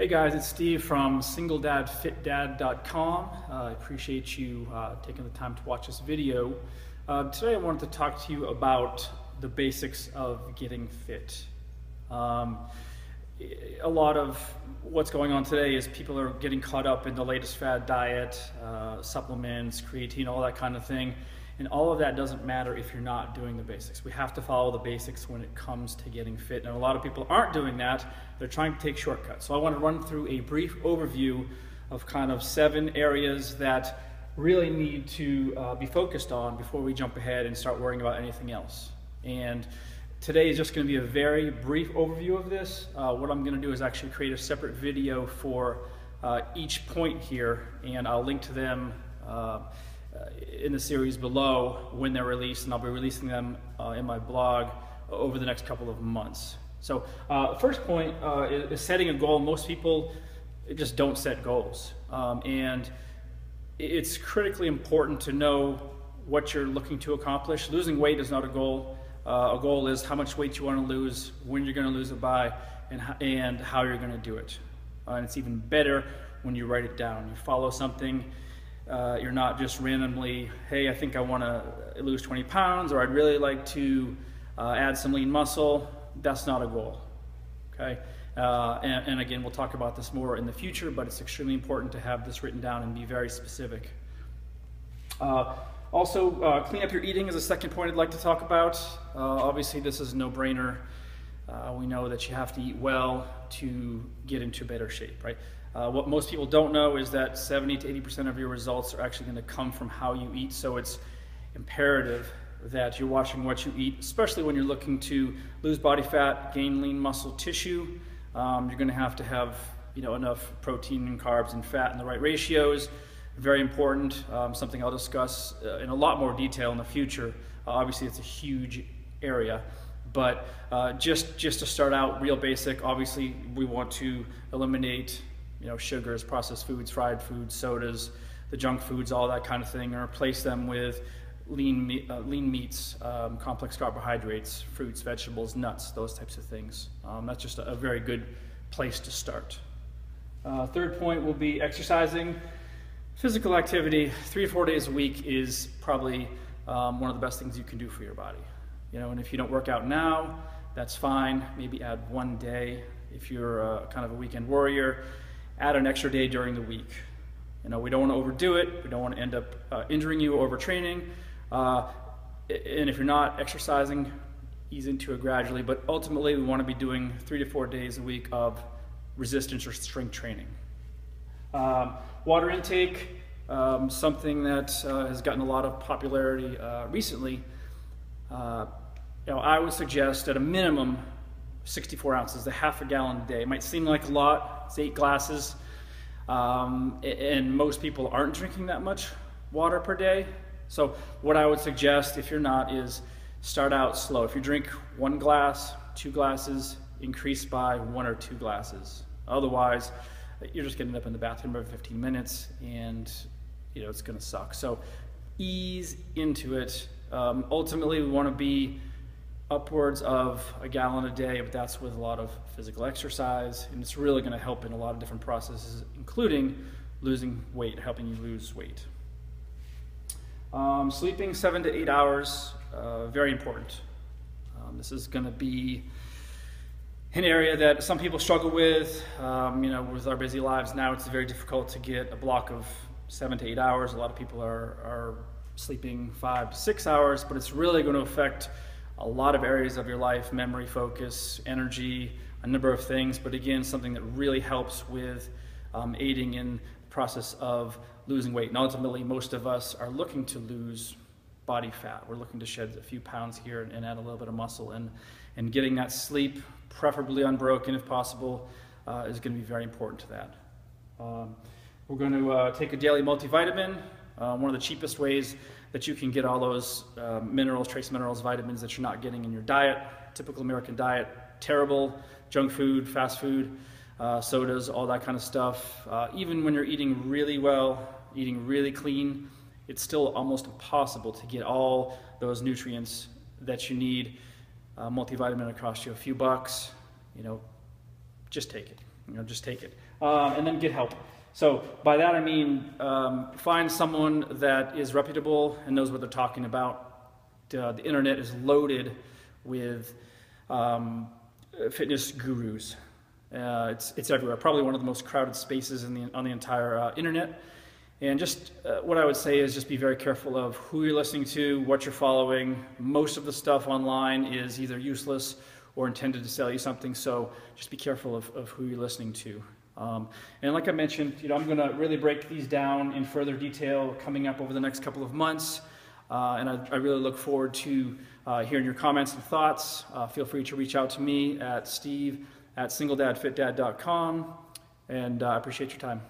Hey guys, it's Steve from singledadfitdad.com. I appreciate you taking the time to watch this video. Today I wanted to talk to you about the basics of getting fit. A lot of what's going on today is people are getting caught up in the latest fad diet, supplements, creatine, all that kind of thing. And all of that doesn't matter if you're not doing the basics. We have to follow the basics when it comes to getting fit. And a lot of people aren't doing that. They're trying to take shortcuts. So I want to run through a brief overview of kind of 7 areas that really need to be focused on before we jump ahead and start worrying about anything else. And today is just going to be a very brief overview of this. What I'm going to do is actually create a separate video for each point here, and I'll link to them in the series below when they're released, and I'll be releasing them in my blog over the next couple of months. So first point is setting a goal. Most people just don't set goals, and it's critically important to know what you're looking to accomplish. Losing weight is not a goal. A goal is how much weight you want to lose, when you're going to lose it by, and how you're going to do it. And it's even better when you write it down. You follow something. You're not just randomly, hey, I think I want to lose 20 pounds, or I'd really like to add some lean muscle. That's not a goal, okay? And again, we'll talk about this more in the future, but it's extremely important to have this written down and be very specific. Also, clean up your eating is a second point I'd like to talk about. Obviously, this is a no-brainer. We know that you have to eat well to get into better shape, right? What most people don't know is that 70 to 80% of your results are actually going to come from how you eat. So it's imperative that you're watching what you eat, especially when you're looking to lose body fat, gain lean muscle tissue. You're going to have enough protein and carbs and fat in the right ratios. Very important. Something I'll discuss in a lot more detail in the future. Obviously, it's a huge area. But just to start out real basic, obviously we want to eliminate sugars, processed foods, fried foods, sodas, the junk foods, all that kind of thing, and replace them with lean meats, complex carbohydrates, fruits, vegetables, nuts, those types of things. That's just a very good place to start. Third point will be exercising. Physical activity, 3 to 4 days a week is probably one of the best things you can do for your body. And if you don't work out now, that's fine. Maybe add 1 day. If you're kind of a weekend warrior, add an extra day during the week. We don't want to overdo it. We don't want to end up injuring you or overtraining. And if you're not exercising, ease into it gradually. But ultimately, we want to be doing 3 to 4 days a week of resistance or strength training. Water intake, something that has gotten a lot of popularity recently. I would suggest at a minimum 64 ounces, a half a gallon a day. It might seem like a lot. It's 8 glasses, and most people aren't drinking that much water per day. So what I would suggest, if you're not, is start out slow. If you drink 1 glass, 2 glasses, increase by 1 or 2 glasses. Otherwise, you're just getting up in the bathroom every 15 minutes, and it's going to suck. So ease into it. Ultimately, we want to be upwards of a gallon a day, but that's with a lot of physical exercise, and it's really going to help in a lot of different processes, including losing weight, helping you lose weight. Sleeping 7 to 8 hours, very important. This is going to be an area that some people struggle with. With our busy lives now, it's very difficult to get a block of 7 to 8 hours. A lot of people are sleeping 5 to 6 hours, but it's really going to affect a lot of areas of your life: memory, focus, energy, a number of things. But again, something that really helps with aiding in the process of losing weight. And ultimately, most of us are looking to lose body fat. We're looking to shed a few pounds here and add a little bit of muscle. And getting that sleep, preferably unbroken if possible, is going to be very important to that. We're going to take a daily multivitamin. One of the cheapest ways that you can get all those minerals, trace minerals, vitamins that you're not getting in your diet. Typical American diet, terrible. Junk food, fast food, sodas, all that kind of stuff. Even when you're eating really well, eating really clean, it's still almost impossible to get all those nutrients that you need. Multivitamin will cost you a few bucks. Just take it. just take it. And then get help. So by that I mean find someone that is reputable and knows what they're talking about. The internet is loaded with fitness gurus. It's everywhere. Probably one of the most crowded spaces on the entire internet. And just what I would say is just be very careful of who you're listening to, what you're following. Most of the stuff online is either useless or intended to sell you something. So just be careful of who you're listening to. And like I mentioned, I'm going to really break these down in further detail coming up over the next couple of months. And I really look forward to hearing your comments and thoughts. Feel free to reach out to me at steve@singledadfitdad.com. And I appreciate your time.